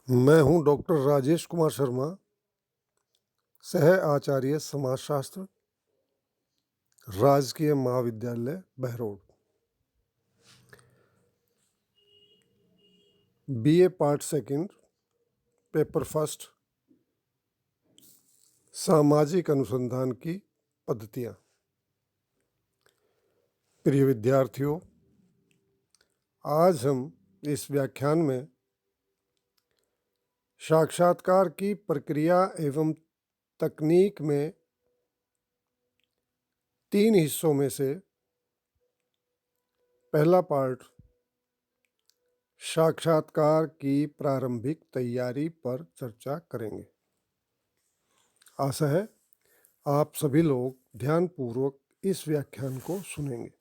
मैं हूं डॉक्टर राजेश कुमार शर्मा, सह आचार्य समाजशास्त्र, राजकीय महाविद्यालय Behror. BA part second, paper first, सामाजिक अनुसंधान की पद्धतियां। प्रिय विद्यार्थियों, आज हम इस व्याख्यान में साक्षात्कार की प्रक्रिया एवं तकनीक में 3 हिस्सों में से पहला पार्ट साक्षात्कार की प्रारंभिक तैयारी पर चर्चा करेंगे। आशा है आप सभी लोग ध्यानपूर्वक इस व्याख्यान को सुनेंगे।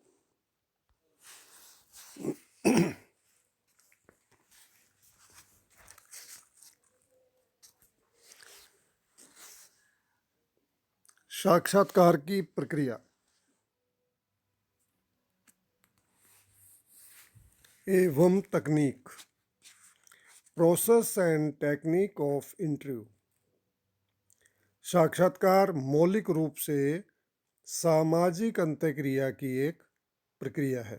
साक्षात्कार की प्रक्रिया एवं तकनीक, process and technique of interview. साक्षात्कार मौलिक रूप से सामाजिक अंतःक्रिया की एक प्रक्रिया है।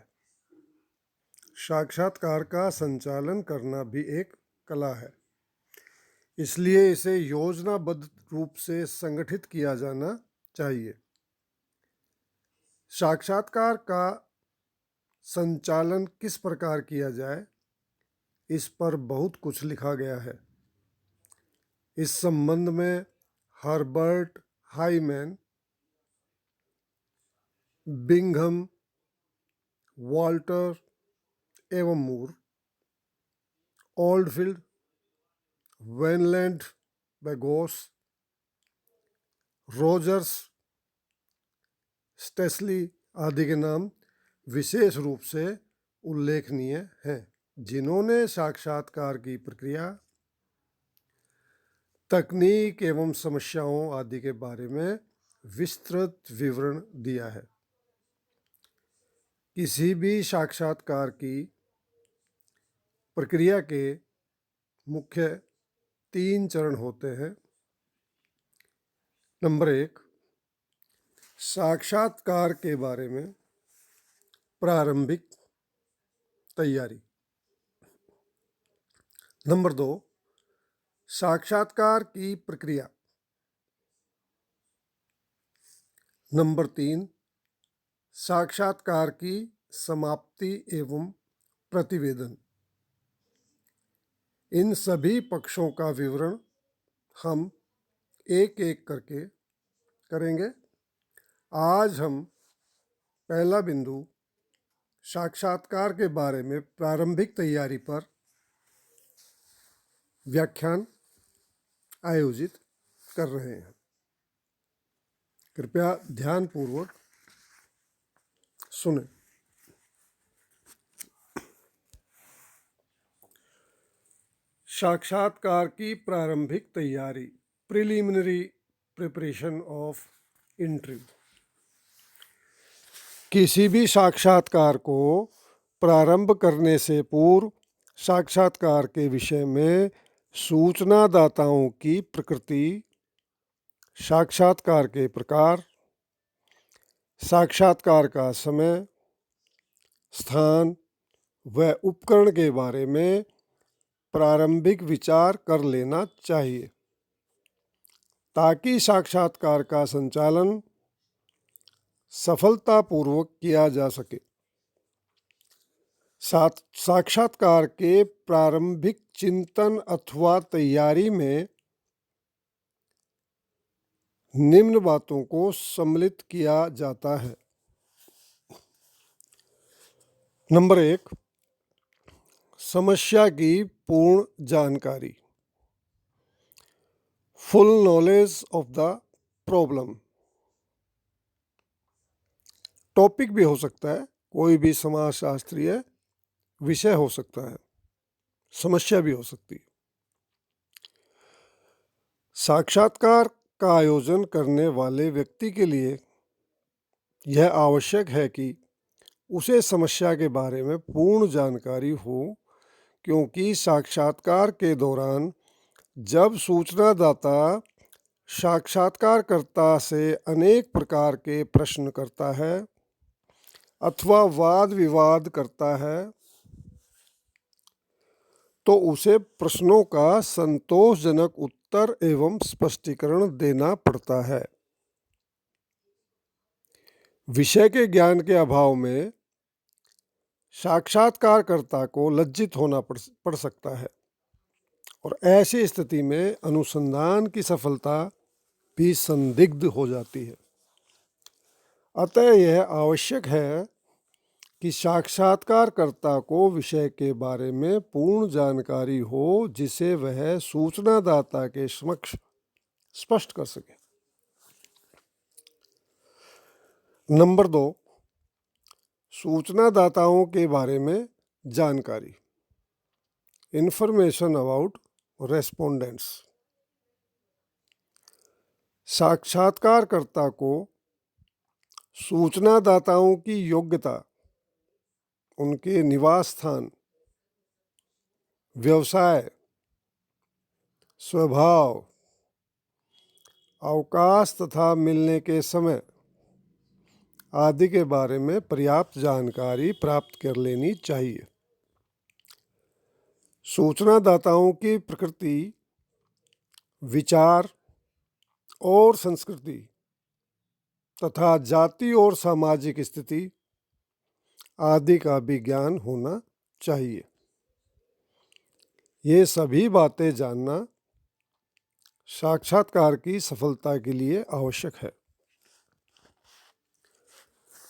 साक्षात्कार का संचालन करना भी एक कला है, इसलिए इसे योजनाबद्ध रूप से संगठित किया जाना चाहिए। साक्षात्कार का संचालन किस प्रकार किया जाए, इस पर बहुत कुछ लिखा गया है। इस संबंध में हर्बर्ट हाइमैन, बिंघम, वॉल्टर एवं मूर, ओल्डफील्ड, वेनलैंड, बेगोस, रोजर्स, स्टेस्ली आदि के नाम विशेष रूप से उल्लेखनीय हैं, जिन्होंने साक्षात्कार की प्रक्रिया, तकनीक एवं समस्याओं आदि के बारे में विस्तृत विवरण दिया है। किसी भी साक्षात्कार की प्रक्रिया के मुख्य 3 चरण होते हैं। नंबर 1, साक्षात्कार के बारे में प्रारंभिक तैयारी। नंबर 2, साक्षात्कार की प्रक्रिया। नंबर 3, साक्षात्कार की समाप्ति एवं प्रतिवेदन। इन सभी पक्षों का विवरण हम एक एक करके करेंगे। आज हम पहला बिंदु साक्षात्कार के बारे में प्रारंभिक तैयारी पर व्याख्यान आयोजित कर रहे हैं। कृपया ध्यानपूर्वक सुनें। साक्षात्कार की प्रारंभिक तैयारी, प्रिलिमिनरी प्रिपरेशन ऑफ इंटरव्यू। किसी भी साक्षात्कार को प्रारंभ करने से पूर्व साक्षात्कार के विषय में सूचनादाताओं की प्रकृति, साक्षात्कार के प्रकार, साक्षात्कार का समय, स्थान व उपकरण के बारे में प्रारंभिक विचार कर लेना चाहिए, ताकि साक्षात्कार का संचालन सफलतापूर्वक किया जा सके। साक्षात्कार के प्रारंभिक चिंतन अथवा तैयारी में निम्न बातों को सम्मिलित किया जाता है। नंबर 1, समस्या की पूर्ण जानकारी, full knowledge of the problem. Topic भी हो सकता है, कोई भी समाजशास्त्रीय विषय हो सकता है, समस्या भी हो सकती है। साक्षात्कार का आयोजन करने वाले व्यक्ति के लिए यह आवश्यक है कि उसे समस्या के बारे में पूर्ण जानकारी हो, क्योंकि साक्षात्कार के दौरान जब सूचनादाता साक्षात्कारकर्ता से अनेक प्रकार के प्रश्न करता है अथवा वाद विवाद करता है तो उसे प्रश्नों का संतोषजनक उत्तर एवं स्पष्टीकरण देना पड़ता है। विषय के ज्ञान के अभाव में साक्षात्कारकर्ता को लज्जित होना पड़ सकता है और ऐसी स्थिति में अनुसंधान की सफलता भी संदिग्ध हो जाती है। अतः यह आवश्यक है कि साक्षात्कारकर्ता को विषय के बारे में पूर्ण जानकारी हो जिसे वह सूचनादाता के समक्ष स्पष्ट कर सके। नंबर 2, सूचनादाताओं के बारे में जानकारी। Information about respondents. साक्षात्कारकर्ता को सूचनादाताओं की योग्यता, उनके निवास स्थान, व्यवसाय, स्वभाव, अवकाश तथा मिलने के समय आदि के बारे में पर्याप्त जानकारी प्राप्त कर लेनी चाहिए। सूचनादाताओं की प्रकृति, विचार और संस्कृति तथा जाति और सामाजिक स्थिति आदि का भी ज्ञान होना चाहिए। ये सभी बातें जानना साक्षात्कार की सफलता के लिए आवश्यक है।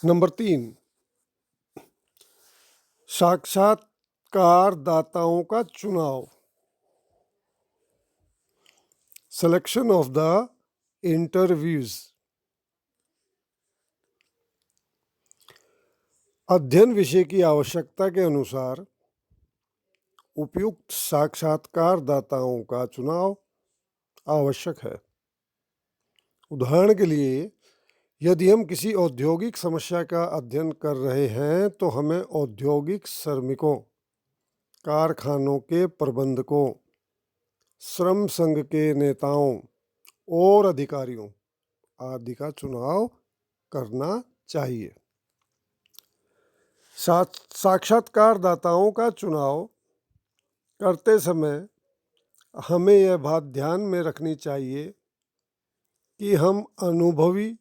नंबर 3, साक्षात्कारदाताओं का चुनाव। Selection of the interviews. अध्ययन विषय की आवश्यकता के अनुसार उपयुक्त साक्षात्कारदाताओं का चुनाव आवश्यक है। उदाहरण के लिए, यदि हम किसी औद्योगिक समस्या का अध्ययन कर रहे हैं तो हमें औद्योगिक श्रमिकों, कारखानों के प्रबंधकों, श्रम संघ के नेताओं और अधिकारियों आदि का चुनाव करना चाहिए। साक्षात्कारदाताओं का चुनाव करते समय हमें यह बात ध्यान में रखनी चाहिए कि हम अनुभवी,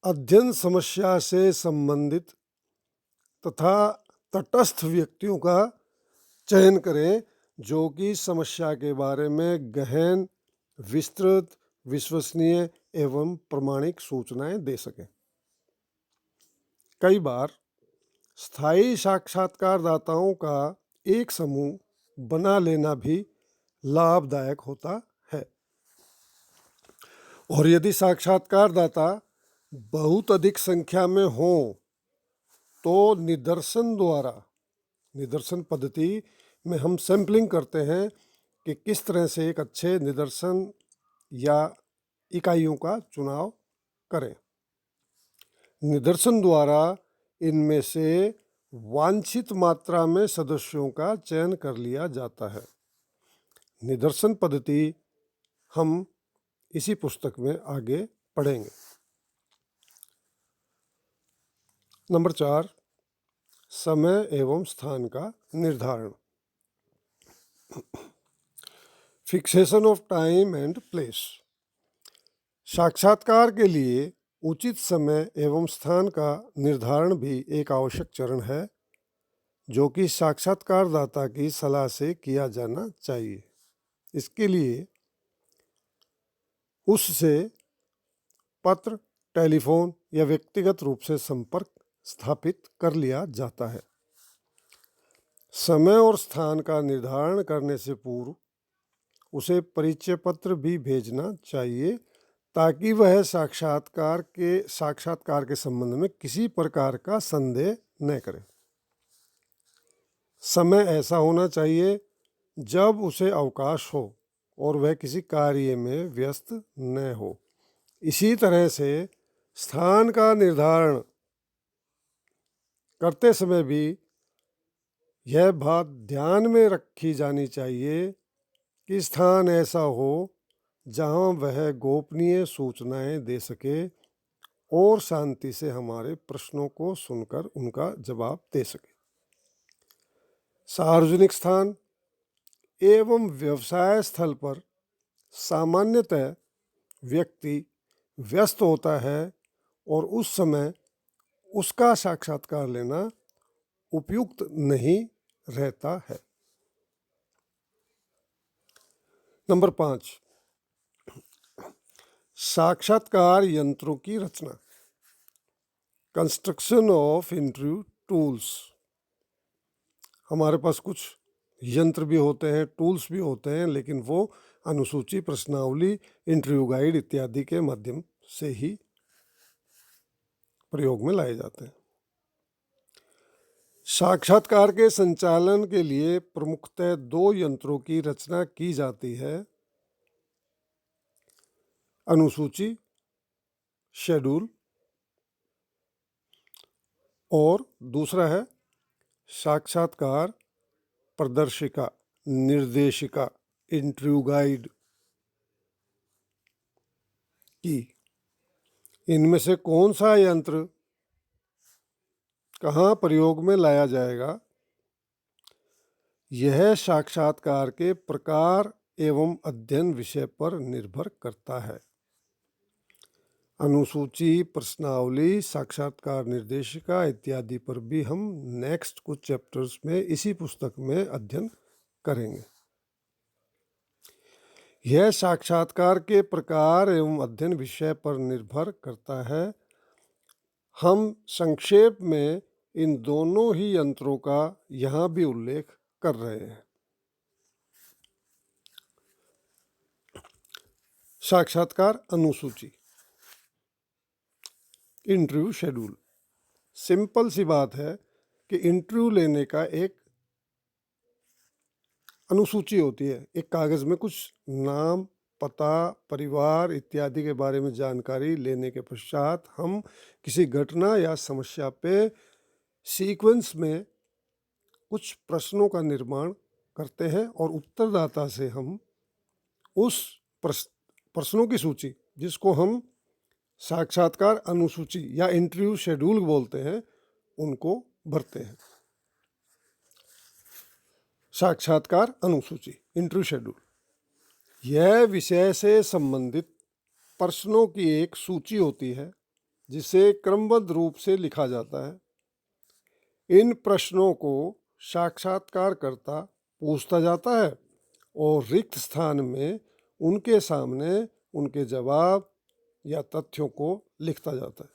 अध्ययन समस्या से संबंधित तथा तटस्थ व्यक्तियों का चयन करें जो कि समस्या के बारे में गहन, विस्तृत, विश्वसनीय एवं प्रमाणिक सूचनाएं दे सकें। कई बार स्थायी साक्षात्कारदाताओं का एक समूह बना लेना भी लाभदायक होता है और यदि साक्षात्कारदाता बहुत अधिक संख्या में हों तो निदर्शन पद्धति में हम सैंपलिंग करते हैं कि किस तरह से एक अच्छे निदर्शन या इकाइयों का चुनाव करें। निदर्शन द्वारा इनमें से वांछित मात्रा में सदस्यों का चयन कर लिया जाता है। निदर्शन पद्धति हम इसी पुस्तक में आगे पढ़ेंगे। नंबर 4, समय एवं स्थान का निर्धारण। Fixation of time and place. साक्षात्कार के लिए उचित समय एवं स्थान का निर्धारण भी एक आवश्यक चरण है जो कि साक्षात्कारदाता की सलाह से किया जाना चाहिए। इसके लिए उससे पत्र, टेलीफोन या व्यक्तिगत रूप से संपर्क स्थापित कर लिया जाता है। समय और स्थान का निर्धारण करने से पूर्व उसे परिचय पत्र भी भेजना चाहिए ताकि वह साक्षात्कार के संबंध में किसी प्रकार का संदेह न करे। समय ऐसा होना चाहिए जब उसे अवकाश हो और वह किसी कार्य में व्यस्त न हो। इसी तरह से स्थान का निर्धारण करते समय भी यह बात ध्यान में रखी जानी चाहिए कि स्थान ऐसा हो जहाँ वह गोपनीय सूचनाएं दे सके और शांति से हमारे प्रश्नों को सुनकर उनका जवाब दे सके। सार्वजनिक स्थान एवं व्यवसाय स्थल पर सामान्यतः व्यक्ति व्यस्त होता है और उस समय उसका साक्षात्कार लेना उपयुक्त नहीं रहता है। नंबर 5, साक्षात्कार यंत्रों की रचना, कंस्ट्रक्शन ऑफ इंटरव्यू टूल्स। हमारे पास कुछ यंत्र भी होते हैं, टूल्स भी होते हैं, लेकिन वो अनुसूची, प्रश्नावली, इंटरव्यू गाइड इत्यादि के माध्यम से ही प्रयोग में लाए जाते हैं। साक्षात्कार के संचालन के लिए प्रमुखतः 2 यंत्रों की रचना की जाती है, अनुसूची, शेड्यूल, और दूसरा है साक्षात्कार प्रदर्शिका, निर्देशिका, इंटरव्यू गाइड की। इनमें से कौन सा यंत्र कहाँ प्रयोग में लाया जाएगा, यह साक्षात्कार के प्रकार एवं अध्ययन विषय पर निर्भर करता है। अनुसूची, प्रश्नावली, साक्षात्कार निर्देशिका इत्यादि पर भी हम नेक्स्ट कुछ चैप्टर्स में इसी पुस्तक में अध्ययन करेंगे। यह साक्षात्कार के प्रकार एवं अध्ययन विषय पर निर्भर करता है। हम संक्षेप में इन दोनों ही यंत्रों का यहाँ भी उल्लेख कर रहे हैं। साक्षात्कार अनुसूची, इंटरव्यू शेड्यूल। सिंपल सी बात है कि इंटरव्यू लेने का एक अनुसूची होती है। एक कागज़ में कुछ नाम, पता, परिवार इत्यादि के बारे में जानकारी लेने के पश्चात हम किसी घटना या समस्या पे सीक्वेंस में कुछ प्रश्नों का निर्माण करते हैं और उत्तरदाता से हम उस प्रश्नों की सूची, जिसको हम साक्षात्कार अनुसूची या इंटरव्यू शेड्यूल बोलते हैं, उनको भरते हैं। साक्षात्कार अनुसूची, इंटरव्यू शेड्यूल, यह विषय से संबंधित प्रश्नों की एक सूची होती है जिसे क्रमबद्ध रूप से लिखा जाता है। इन प्रश्नों को साक्षात्कारकर्ता पूछता जाता है और रिक्त स्थान में उनके सामने उनके जवाब या तथ्यों को लिखता जाता है।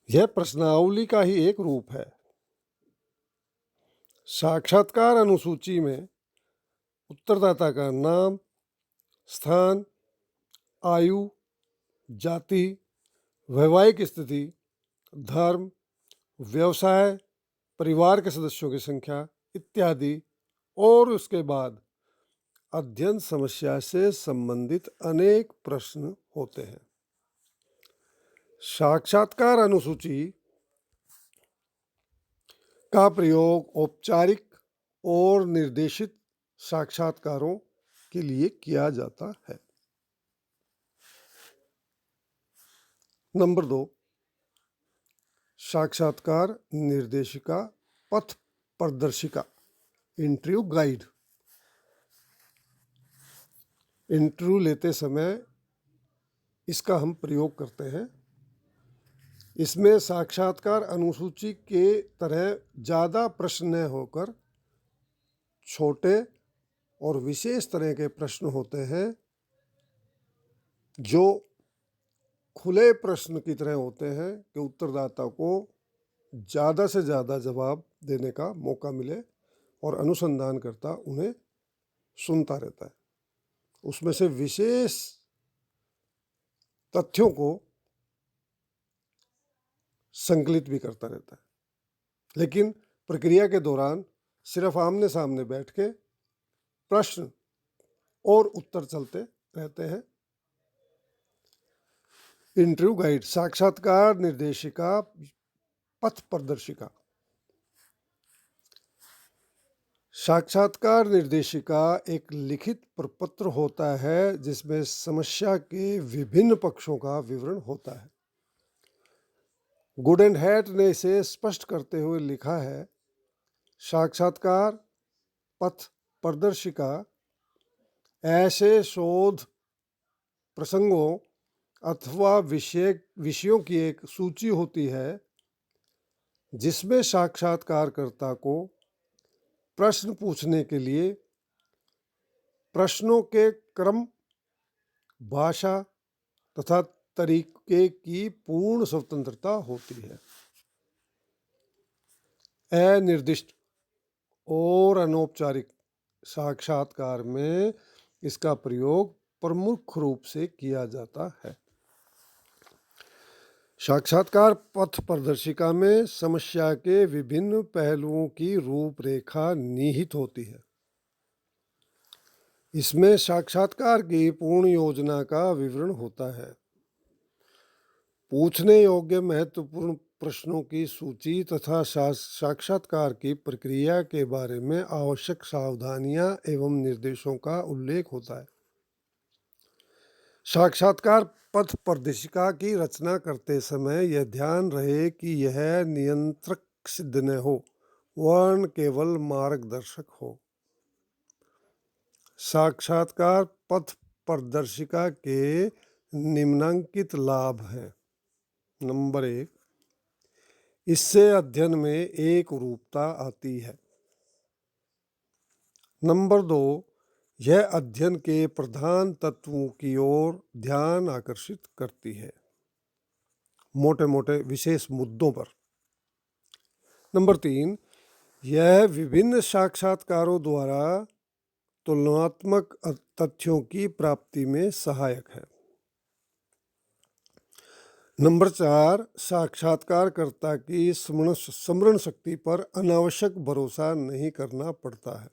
यह प्रश्नावली का ही एक रूप है। साक्षात्कार अनुसूची में उत्तरदाता का नाम, स्थान, आयु, जाति, वैवाहिक स्थिति, धर्म, व्यवसाय, परिवार के सदस्यों की संख्या इत्यादि, और उसके बाद अध्ययन समस्या से संबंधित अनेक प्रश्न होते हैं। साक्षात्कार अनुसूची का प्रयोग औपचारिक और निर्देशित साक्षात्कारों के लिए किया जाता है। नंबर 2, साक्षात्कार निर्देशिका, पथ प्रदर्शिका, इंटरव्यू गाइड। इंटरव्यू लेते समय इसका हम प्रयोग करते हैं। इसमें साक्षात्कार अनुसूची के तरह ज़्यादा प्रश्न न होकर छोटे और विशेष तरह के प्रश्न होते हैं जो खुले प्रश्न की तरह होते हैं कि उत्तरदाता को ज़्यादा से ज़्यादा जवाब देने का मौका मिले और अनुसंधानकर्ता उन्हें सुनता रहता है। उसमें से विशेष तथ्यों को संकलित भी करता रहता है, लेकिन प्रक्रिया के दौरान सिर्फ आमने सामने बैठ के प्रश्न और उत्तर चलते रहते हैं। इंटरव्यू गाइड, साक्षात्कार निर्देशिका, पथ प्रदर्शिका। साक्षात्कार निर्देशिका एक लिखित प्रपत्र होता है जिसमें समस्या के विभिन्न पक्षों का विवरण होता है। गुड एंड हैट ने इसे स्पष्ट करते हुए लिखा है, साक्षात्कार पथ प्रदर्शिका ऐसे शोध प्रसंगों अथवा विषयों की एक सूची होती है जिसमें साक्षात्कारकर्ता को प्रश्न पूछने के लिए प्रश्नों के क्रम, भाषा तथा तरीके की पूर्ण स्वतंत्रता होती है। अनिर्दिष्ट और अनौपचारिक साक्षात्कार में इसका प्रयोग प्रमुख रूप से किया जाता है। साक्षात्कार पथ प्रदर्शिका में समस्या के विभिन्न पहलुओं की रूपरेखा निहित होती है। इसमें साक्षात्कार की पूर्ण योजना का विवरण होता है। पूछने योग्य महत्वपूर्ण प्रश्नों की सूची तथा साक्षात्कार की प्रक्रिया के बारे में आवश्यक सावधानियां एवं निर्देशों का उल्लेख होता है। साक्षात्कार पथ प्रदर्शिका की रचना करते समय यह ध्यान रहे कि यह नियंत्रक सिद्ध न हो, वरन केवल मार्गदर्शक हो। साक्षात्कार पथ प्रदर्शिका के निम्नलिखित लाभ हैं। नंबर 1, इससे अध्ययन में एक रूपता आती है। नंबर 2, यह अध्ययन के प्रधान तत्वों की ओर ध्यान आकर्षित करती है, मोटे मोटे विशेष मुद्दों पर। नंबर 3, यह विभिन्न साक्षात्कारों द्वारा तुलनात्मक तथ्यों की प्राप्ति में सहायक है। नंबर 4, साक्षात्कारकर्ता की स्मरण शक्ति पर अनावश्यक भरोसा नहीं करना पड़ता है।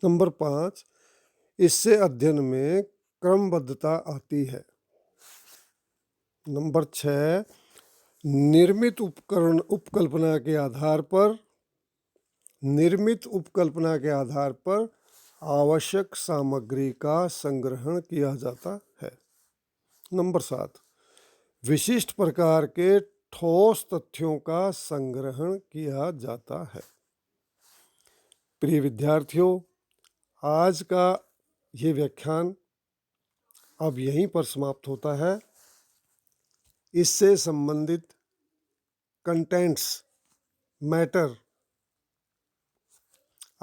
नंबर 5, इससे अध्ययन में क्रमबद्धता आती है। नंबर 6, निर्मित उपकल्पना के आधार पर आवश्यक सामग्री का संग्रहण किया जाता है। नंबर 7, विशिष्ट प्रकार के ठोस तथ्यों का संग्रहण किया जाता है। प्रिय विद्यार्थियों, आज का ये व्याख्यान अब यहीं पर समाप्त होता है। इससे संबंधित कंटेंट्स, मैटर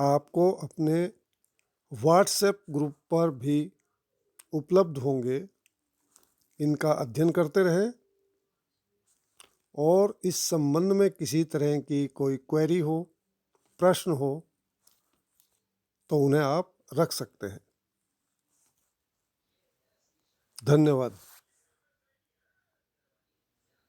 आपको अपने व्हाट्सएप ग्रुप पर भी उपलब्ध होंगे। इनका अध्ययन करते रहें और इस संबंध में किसी तरह की कोई क्वेरी हो, प्रश्न हो तो उन्हें आप रख सकते हैं। धन्यवाद।